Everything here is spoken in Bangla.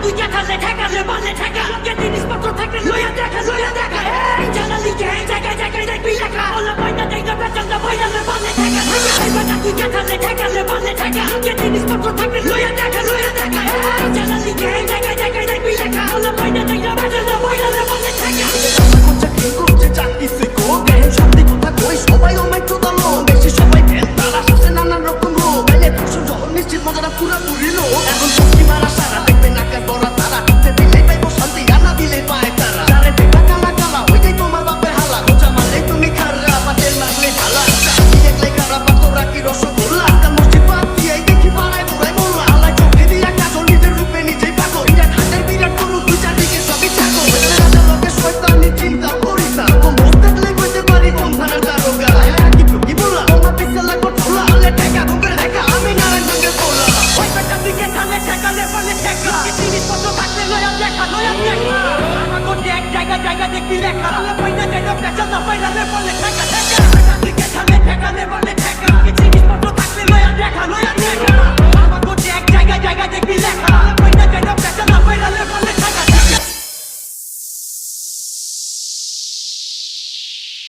তুই দেখালে ঠেকালে বালে ঠেকা কে জিনিসপত্র থাকলে লইয়া দেখা এই জানালি কে জায়গায় জায়গায় দেখবি লেখা ওলা বইনা দেইনা বেচালটা বইনালে বালে ঠেকা এই বাটা তুই দেখালে ঠেকালে বালে ঠেকা কে জিনিসপত্র থাকলে লইয়া দেখা এই জানালি কে জায়গায় জায়গায় দেখবি লেখা ওলা বইনা দেইনা বেচালটা বইনালে বালে ঠেকা কোচা কি করছে চাকরি সিকো গায়ে শান্তি কথা কই সবাই ও মেট্রো দালো বেশি সবাই ফেল তারা আসে নানান রকম রোগ বাইরে প্রশ্ন যখন নিশ্চিত মজাটা পুরোপুরি লো এখন সত্যি মারা সারা দেখবে নাকের বড়া তারা ঢুকতে দিলে পাইবো শান্তি আর না দিলে পায় তারা যারে দেখা কালা কালা ওইটাই তোমার বাপের হালা খোঁচা মারলে তুমি খাররা পাটের মারলে ঢালা চাকরি একলাই খারাপ আর তোরা কি রসগোল্লা আজকাল মসজিদ বাদ দিয়ে দেখি পাড়ায় বুড়াই মোল্লা আল্লাহ চোখে দিয়া কাজল নিজের রূপে নিজেই পাগল বিরাট হাটের বিরাট গরু দুই চারদিকে সবই ছাগল রাজা লোকের শয়তানি চিন্তা করিস না তো মোস্তাকলে কইতে পারি কোন ধানের দারোগা কি বললা তোমার পিছে লাগো ঠোলা আলে ঠেকা ঢুকে দেখা আমি নারায়ণ সঙ্গে বললা ওই বেটা তুই দেখালে ঠেকালে বালে ঠেকা কে জিনিসপত্র থাকলে লইয়া দেখা আমাকে এক জায়গা জায়গা দেখবি লেখা ওলা বইনা দেইনা বেচালটা বইনালে বালে ঠেকা